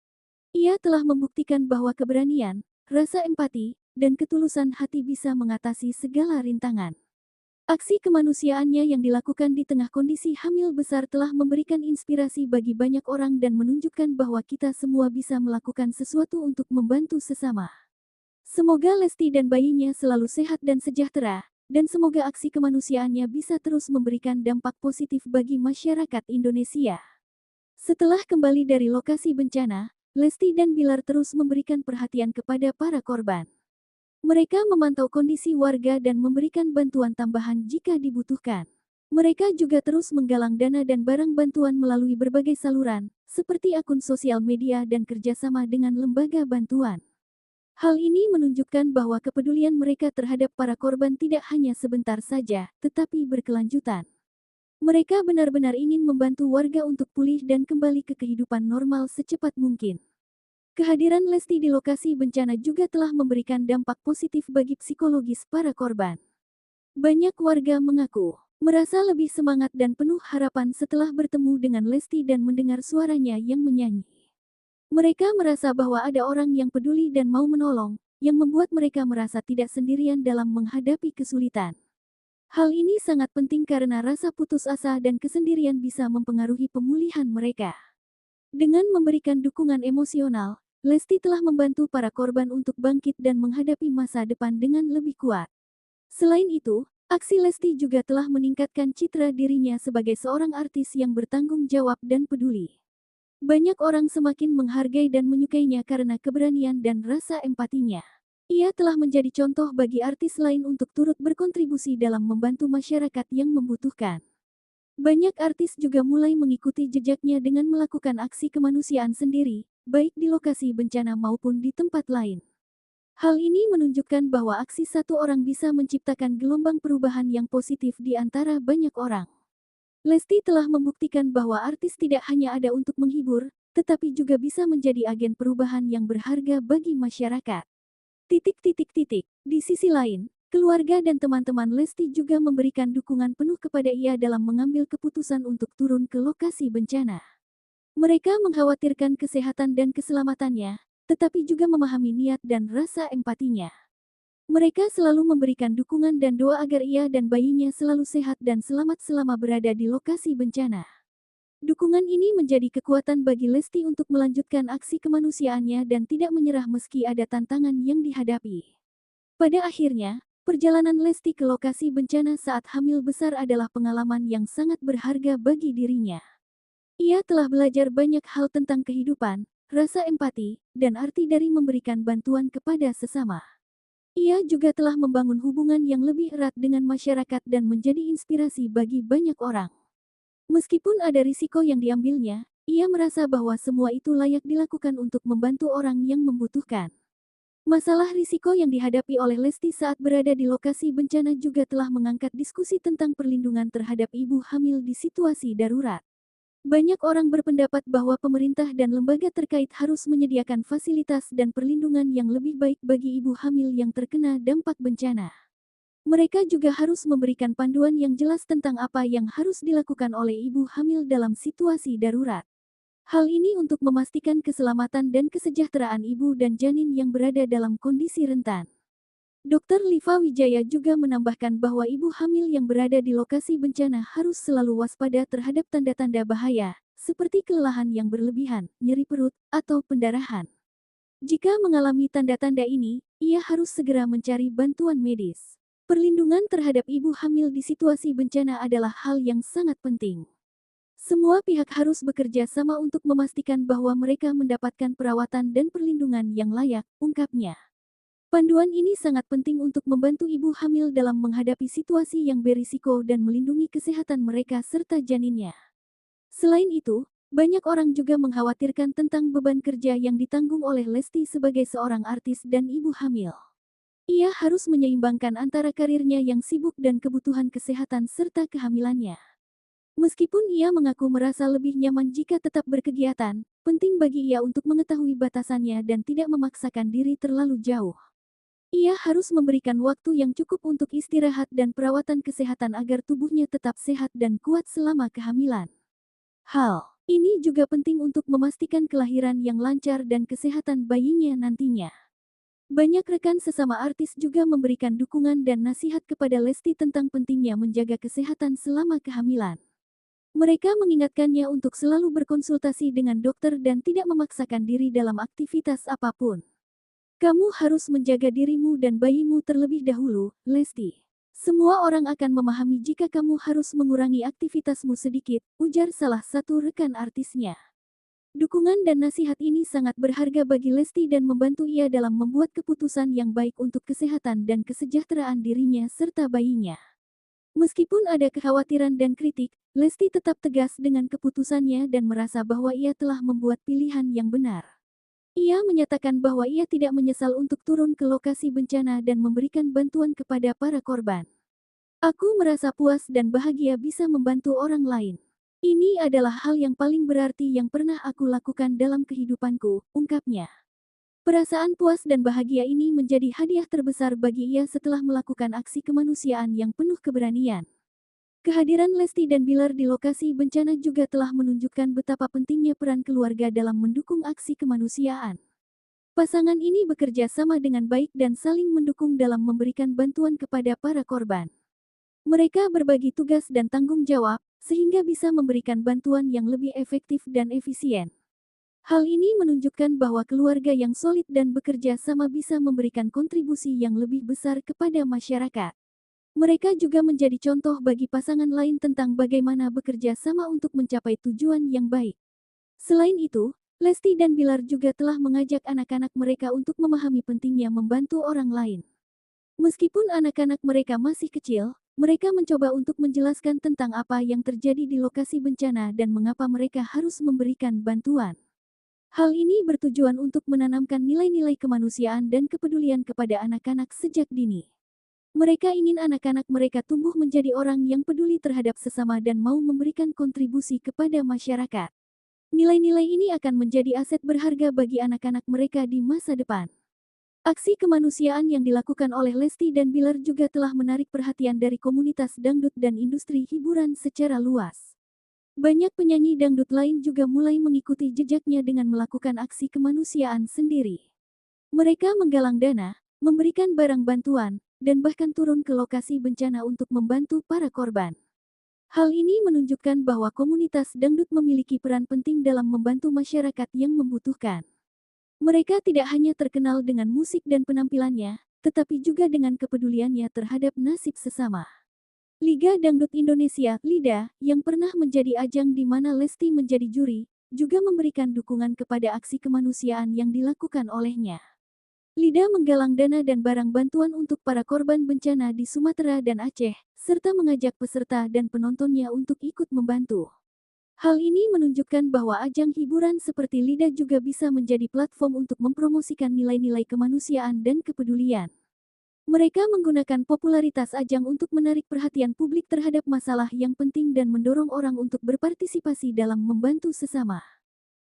S1: Ia telah membuktikan bahwa keberanian, rasa empati, dan ketulusan hati bisa mengatasi segala rintangan. Aksi kemanusiaannya yang dilakukan di tengah kondisi hamil besar telah memberikan inspirasi bagi banyak orang dan menunjukkan bahwa kita semua bisa melakukan sesuatu untuk membantu sesama. Semoga Lesti dan bayinya selalu sehat dan sejahtera, dan semoga aksi kemanusiaannya bisa terus memberikan dampak positif bagi masyarakat Indonesia. Setelah kembali dari lokasi bencana, Lesti dan Bilar terus memberikan perhatian kepada para korban. Mereka memantau kondisi warga dan memberikan bantuan tambahan jika dibutuhkan. Mereka juga terus menggalang dana dan barang bantuan melalui berbagai saluran, seperti akun sosial media dan kerjasama dengan lembaga bantuan. Hal ini menunjukkan bahwa kepedulian mereka terhadap para korban tidak hanya sebentar saja, tetapi berkelanjutan. Mereka benar-benar ingin membantu warga untuk pulih dan kembali ke kehidupan normal secepat mungkin. Kehadiran Lesti di lokasi bencana juga telah memberikan dampak positif bagi psikologis para korban. Banyak warga mengaku merasa lebih semangat dan penuh harapan setelah bertemu dengan Lesti dan mendengar suaranya yang menyanyi. Mereka merasa bahwa ada orang yang peduli dan mau menolong, yang membuat mereka merasa tidak sendirian dalam menghadapi kesulitan. Hal ini sangat penting karena rasa putus asa dan kesendirian bisa mempengaruhi pemulihan mereka. Dengan memberikan dukungan emosional, Lesti telah membantu para korban untuk bangkit dan menghadapi masa depan dengan lebih kuat. Selain itu, aksi Lesti juga telah meningkatkan citra dirinya sebagai seorang artis yang bertanggung jawab dan peduli. Banyak orang semakin menghargai dan menyukainya karena keberanian dan rasa empatinya. Ia telah menjadi contoh bagi artis lain untuk turut berkontribusi dalam membantu masyarakat yang membutuhkan. Banyak artis juga mulai mengikuti jejaknya dengan melakukan aksi kemanusiaan sendiri, baik di lokasi bencana maupun di tempat lain. Hal ini menunjukkan bahwa aksi satu orang bisa menciptakan gelombang perubahan yang positif di antara banyak orang. Lesti telah membuktikan bahwa artis tidak hanya ada untuk menghibur, tetapi juga bisa menjadi agen perubahan yang berharga bagi masyarakat. Di sisi lain, keluarga dan teman-teman Lesti juga memberikan dukungan penuh kepada ia dalam mengambil keputusan untuk turun ke lokasi bencana. Mereka mengkhawatirkan kesehatan dan keselamatannya, tetapi juga memahami niat dan rasa empatinya. Mereka selalu memberikan dukungan dan doa agar ia dan bayinya selalu sehat dan selamat selama berada di lokasi bencana. Dukungan ini menjadi kekuatan bagi Lesti untuk melanjutkan aksi kemanusiaannya dan tidak menyerah meski ada tantangan yang dihadapi. Pada akhirnya, perjalanan Lesti ke lokasi bencana saat hamil besar adalah pengalaman yang sangat berharga bagi dirinya. Ia telah belajar banyak hal tentang kehidupan, rasa empati, dan arti dari memberikan bantuan kepada sesama. Ia juga telah membangun hubungan yang lebih erat dengan masyarakat dan menjadi inspirasi bagi banyak orang. Meskipun ada risiko yang diambilnya, ia merasa bahwa semua itu layak dilakukan untuk membantu orang yang membutuhkan. Masalah risiko yang dihadapi oleh Lesti saat berada di lokasi bencana juga telah mengangkat diskusi tentang perlindungan terhadap ibu hamil di situasi darurat. Banyak orang berpendapat bahwa pemerintah dan lembaga terkait harus menyediakan fasilitas dan perlindungan yang lebih baik bagi ibu hamil yang terkena dampak bencana. Mereka juga harus memberikan panduan yang jelas tentang apa yang harus dilakukan oleh ibu hamil dalam situasi darurat. Hal ini untuk memastikan keselamatan dan kesejahteraan ibu dan janin yang berada dalam kondisi rentan. Dr. Liva Wijaya juga menambahkan bahwa ibu hamil yang berada di lokasi bencana harus selalu waspada terhadap tanda-tanda bahaya, seperti kelelahan yang berlebihan, nyeri perut, atau pendarahan. Jika mengalami tanda-tanda ini, ia harus segera mencari bantuan medis. Perlindungan terhadap ibu hamil di situasi bencana adalah hal yang sangat penting. Semua pihak harus bekerja sama untuk memastikan bahwa mereka mendapatkan perawatan dan perlindungan yang layak, ungkapnya. Panduan ini sangat penting untuk membantu ibu hamil dalam menghadapi situasi yang berisiko dan melindungi kesehatan mereka serta janinnya. Selain itu, banyak orang juga mengkhawatirkan tentang beban kerja yang ditanggung oleh Lesti sebagai seorang artis dan ibu hamil. Ia harus menyeimbangkan antara karirnya yang sibuk dan kebutuhan kesehatan serta kehamilannya. Meskipun ia mengaku merasa lebih nyaman jika tetap berkegiatan, penting bagi ia untuk mengetahui batasannya dan tidak memaksakan diri terlalu jauh. Ia harus memberikan waktu yang cukup untuk istirahat dan perawatan kesehatan agar tubuhnya tetap sehat dan kuat selama kehamilan. Hal ini juga penting untuk memastikan kelahiran yang lancar dan kesehatan bayinya nantinya. Banyak rekan sesama artis juga memberikan dukungan dan nasihat kepada Lesti tentang pentingnya menjaga kesehatan selama kehamilan. Mereka mengingatkannya untuk selalu berkonsultasi dengan dokter dan tidak memaksakan diri dalam aktivitas apapun. Kamu harus menjaga dirimu dan bayimu terlebih dahulu, Lesti. Semua orang akan memahami jika kamu harus mengurangi aktivitasmu sedikit, ujar salah satu rekan artisnya. Dukungan dan nasihat ini sangat berharga bagi Lesti dan membantu ia dalam membuat keputusan yang baik untuk kesehatan dan kesejahteraan dirinya serta bayinya. Meskipun ada kekhawatiran dan kritik, Lesti tetap tegas dengan keputusannya dan merasa bahwa ia telah membuat pilihan yang benar. Ia menyatakan bahwa ia tidak menyesal untuk turun ke lokasi bencana dan memberikan bantuan kepada para korban. Aku merasa puas dan bahagia bisa membantu orang lain. Ini adalah hal yang paling berarti yang pernah aku lakukan dalam kehidupanku, ungkapnya. Perasaan puas dan bahagia ini menjadi hadiah terbesar bagi ia setelah melakukan aksi kemanusiaan yang penuh keberanian. Kehadiran Lesti dan Bilar di lokasi bencana juga telah menunjukkan betapa pentingnya peran keluarga dalam mendukung aksi kemanusiaan. Pasangan ini bekerja sama dengan baik dan saling mendukung dalam memberikan bantuan kepada para korban. Mereka berbagi tugas dan tanggung jawab, sehingga bisa memberikan bantuan yang lebih efektif dan efisien. Hal ini menunjukkan bahwa keluarga yang solid dan bekerja sama bisa memberikan kontribusi yang lebih besar kepada masyarakat. Mereka juga menjadi contoh bagi pasangan lain tentang bagaimana bekerja sama untuk mencapai tujuan yang baik. Selain itu, Lesti dan Bilar juga telah mengajak anak-anak mereka untuk memahami pentingnya membantu orang lain. Meskipun anak-anak mereka masih kecil, mereka mencoba untuk menjelaskan tentang apa yang terjadi di lokasi bencana dan mengapa mereka harus memberikan bantuan. Hal ini bertujuan untuk menanamkan nilai-nilai kemanusiaan dan kepedulian kepada anak-anak sejak dini. Mereka ingin anak-anak mereka tumbuh menjadi orang yang peduli terhadap sesama dan mau memberikan kontribusi kepada masyarakat. Nilai-nilai ini akan menjadi aset berharga bagi anak-anak mereka di masa depan. Aksi kemanusiaan yang dilakukan oleh Lesti dan Bilar juga telah menarik perhatian dari komunitas dangdut dan industri hiburan secara luas. Banyak penyanyi dangdut lain juga mulai mengikuti jejaknya dengan melakukan aksi kemanusiaan sendiri. Mereka menggalang dana, memberikan barang bantuan, dan bahkan turun ke lokasi bencana untuk membantu para korban. Hal ini menunjukkan bahwa komunitas dangdut memiliki peran penting dalam membantu masyarakat yang membutuhkan. Mereka tidak hanya terkenal dengan musik dan penampilannya, tetapi juga dengan kepeduliannya terhadap nasib sesama. Liga Dangdut Indonesia, LIDA, yang pernah menjadi ajang di mana Lesti menjadi juri, juga memberikan dukungan kepada aksi kemanusiaan yang dilakukan olehnya. LIDA menggalang dana dan barang bantuan untuk para korban bencana di Sumatera dan Aceh, serta mengajak peserta dan penontonnya untuk ikut membantu. Hal ini menunjukkan bahwa ajang hiburan seperti LIDA juga bisa menjadi platform untuk mempromosikan nilai-nilai kemanusiaan dan kepedulian. Mereka menggunakan popularitas ajang untuk menarik perhatian publik terhadap masalah yang penting dan mendorong orang untuk berpartisipasi dalam membantu sesama.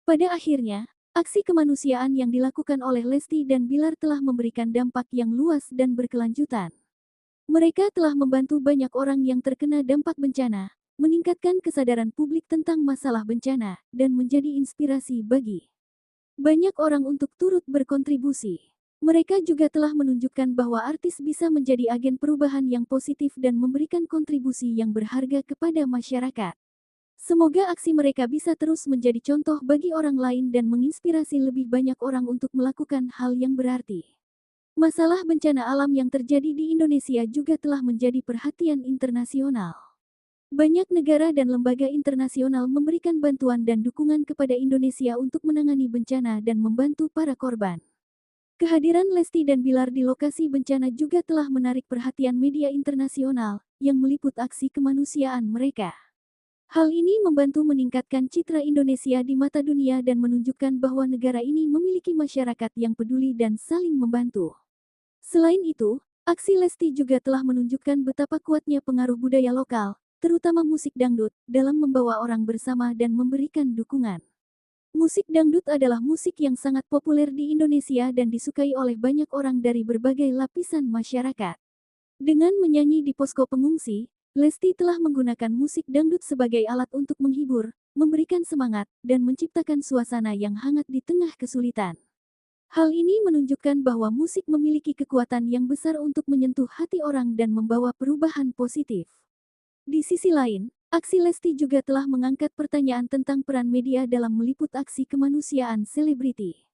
S1: Pada akhirnya, aksi kemanusiaan yang dilakukan oleh Lesti dan Bilar telah memberikan dampak yang luas dan berkelanjutan. Mereka telah membantu banyak orang yang terkena dampak bencana, meningkatkan kesadaran publik tentang masalah bencana, dan menjadi inspirasi bagi banyak orang untuk turut berkontribusi. Mereka juga telah menunjukkan bahwa artis bisa menjadi agen perubahan yang positif dan memberikan kontribusi yang berharga kepada masyarakat. Semoga aksi mereka bisa terus menjadi contoh bagi orang lain dan menginspirasi lebih banyak orang untuk melakukan hal yang berarti. Masalah bencana alam yang terjadi di Indonesia juga telah menjadi perhatian internasional. Banyak negara dan lembaga internasional memberikan bantuan dan dukungan kepada Indonesia untuk menangani bencana dan membantu para korban. Kehadiran Lesti dan Bilar di lokasi bencana juga telah menarik perhatian media internasional yang meliput aksi kemanusiaan mereka. Hal ini membantu meningkatkan citra Indonesia di mata dunia dan menunjukkan bahwa negara ini memiliki masyarakat yang peduli dan saling membantu. Selain itu, aksi Lesti juga telah menunjukkan betapa kuatnya pengaruh budaya lokal, terutama musik dangdut, dalam membawa orang bersama dan memberikan dukungan. Musik dangdut adalah musik yang sangat populer di Indonesia dan disukai oleh banyak orang dari berbagai lapisan masyarakat. Dengan menyanyi di posko pengungsi, Lesti telah menggunakan musik dangdut sebagai alat untuk menghibur, memberikan semangat, dan menciptakan suasana yang hangat di tengah kesulitan. Hal ini menunjukkan bahwa musik memiliki kekuatan yang besar untuk menyentuh hati orang dan membawa perubahan positif. Di sisi lain, aksi Lesti juga telah mengangkat pertanyaan tentang peran media dalam meliput aksi kemanusiaan selebriti.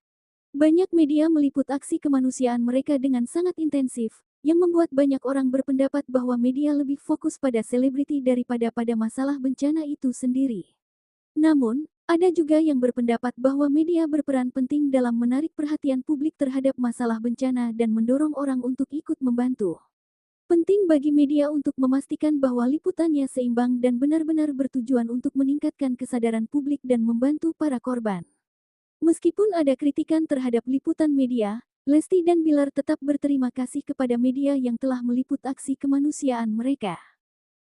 S1: Banyak media meliput aksi kemanusiaan mereka dengan sangat intensif, yang membuat banyak orang berpendapat bahwa media lebih fokus pada selebriti daripada pada masalah bencana itu sendiri. Namun, ada juga yang berpendapat bahwa media berperan penting dalam menarik perhatian publik terhadap masalah bencana dan mendorong orang untuk ikut membantu. Penting bagi media untuk memastikan bahwa liputannya seimbang dan benar-benar bertujuan untuk meningkatkan kesadaran publik dan membantu para korban. Meskipun ada kritikan terhadap liputan media, Lesti dan Bilar tetap berterima kasih kepada media yang telah meliput aksi kemanusiaan mereka.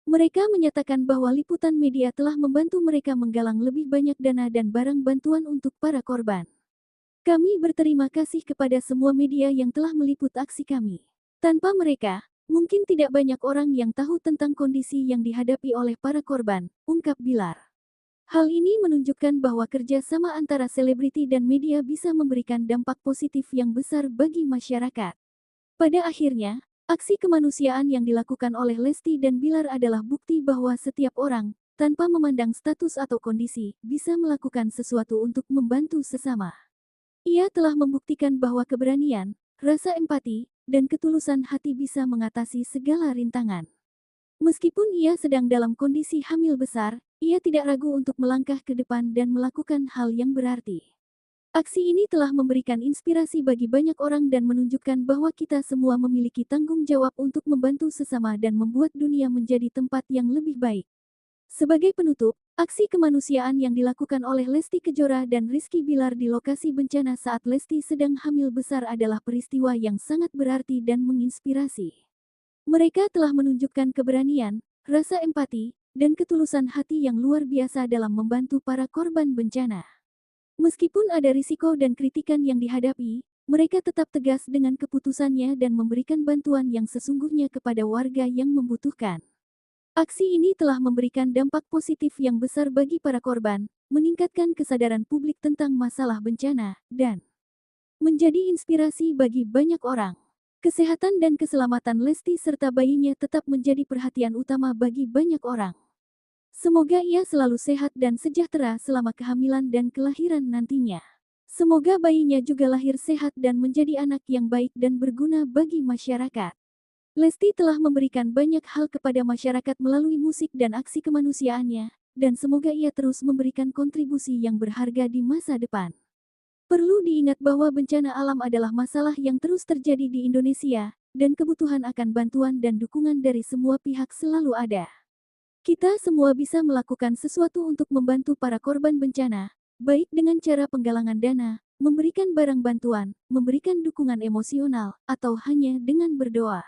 S1: Mereka menyatakan bahwa liputan media telah membantu mereka menggalang lebih banyak dana dan barang bantuan untuk para korban. Kami berterima kasih kepada semua media yang telah meliput aksi kami. Tanpa mereka, mungkin tidak banyak orang yang tahu tentang kondisi yang dihadapi oleh para korban, ungkap Bilar. Hal ini menunjukkan bahwa kerja sama antara selebriti dan media bisa memberikan dampak positif yang besar bagi masyarakat. Pada akhirnya, aksi kemanusiaan yang dilakukan oleh Lesti dan Bilar adalah bukti bahwa setiap orang, tanpa memandang status atau kondisi, bisa melakukan sesuatu untuk membantu sesama. Ia telah membuktikan bahwa keberanian, rasa empati, dan ketulusan hati bisa mengatasi segala rintangan. Meskipun ia sedang dalam kondisi hamil besar, ia tidak ragu untuk melangkah ke depan dan melakukan hal yang berarti. Aksi ini telah memberikan inspirasi bagi banyak orang dan menunjukkan bahwa kita semua memiliki tanggung jawab untuk membantu sesama dan membuat dunia menjadi tempat yang lebih baik. Sebagai penutup, aksi kemanusiaan yang dilakukan oleh Lesti Kejora dan Rizky Bilar di lokasi bencana saat Lesti sedang hamil besar adalah peristiwa yang sangat berarti dan menginspirasi. Mereka telah menunjukkan keberanian, rasa empati, dan ketulusan hati yang luar biasa dalam membantu para korban bencana. Meskipun ada risiko dan kritikan yang dihadapi, mereka tetap tegas dengan keputusannya dan memberikan bantuan yang sesungguhnya kepada warga yang membutuhkan. Aksi ini telah memberikan dampak positif yang besar bagi para korban, meningkatkan kesadaran publik tentang masalah bencana, dan menjadi inspirasi bagi banyak orang. Kesehatan dan keselamatan Lesti serta bayinya tetap menjadi perhatian utama bagi banyak orang. Semoga ia selalu sehat dan sejahtera selama kehamilan dan kelahiran nantinya. Semoga bayinya juga lahir sehat dan menjadi anak yang baik dan berguna bagi masyarakat. Lesti telah memberikan banyak hal kepada masyarakat melalui musik dan aksi kemanusiaannya, dan semoga ia terus memberikan kontribusi yang berharga di masa depan. Perlu diingat bahwa bencana alam adalah masalah yang terus terjadi di Indonesia, dan kebutuhan akan bantuan dan dukungan dari semua pihak selalu ada. Kita semua bisa melakukan sesuatu untuk membantu para korban bencana, baik dengan cara penggalangan dana, memberikan barang bantuan, memberikan dukungan emosional, atau hanya dengan berdoa.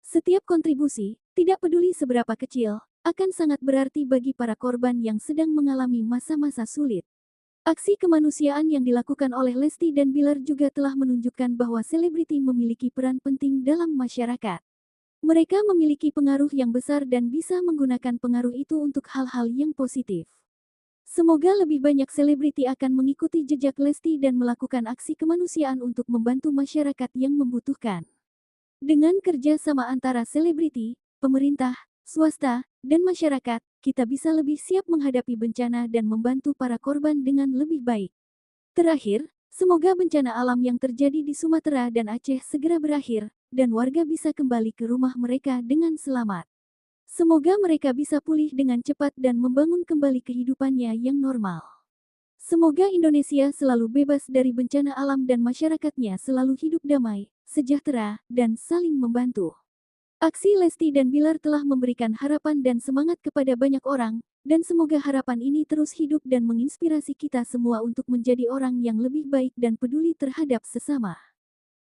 S1: Setiap kontribusi, tidak peduli seberapa kecil, akan sangat berarti bagi para korban yang sedang mengalami masa-masa sulit. Aksi kemanusiaan yang dilakukan oleh Lesti dan Bilar juga telah menunjukkan bahwa selebriti memiliki peran penting dalam masyarakat. Mereka memiliki pengaruh yang besar dan bisa menggunakan pengaruh itu untuk hal-hal yang positif. Semoga lebih banyak selebriti akan mengikuti jejak Lesti dan melakukan aksi kemanusiaan untuk membantu masyarakat yang membutuhkan. Dengan kerja sama antara selebriti, pemerintah, swasta, dan masyarakat, kita bisa lebih siap menghadapi bencana dan membantu para korban dengan lebih baik. Terakhir, semoga bencana alam yang terjadi di Sumatera dan Aceh segera berakhir, dan warga bisa kembali ke rumah mereka dengan selamat. Semoga mereka bisa pulih dengan cepat dan membangun kembali kehidupannya yang normal. Semoga Indonesia selalu bebas dari bencana alam dan masyarakatnya selalu hidup damai, sejahtera, dan saling membantu. Aksi Lesti dan Bilar telah memberikan harapan dan semangat kepada banyak orang, dan semoga harapan ini terus hidup dan menginspirasi kita semua untuk menjadi orang yang lebih baik dan peduli terhadap sesama.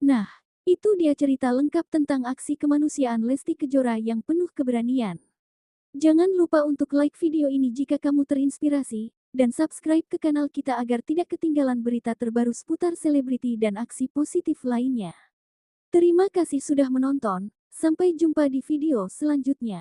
S1: Nah, itu dia cerita lengkap tentang aksi kemanusiaan Lesti Kejora yang penuh keberanian. Jangan lupa untuk like video ini jika kamu terinspirasi, dan subscribe ke kanal kita agar tidak ketinggalan berita terbaru seputar selebriti dan aksi positif lainnya. Terima kasih sudah menonton, sampai jumpa di video selanjutnya.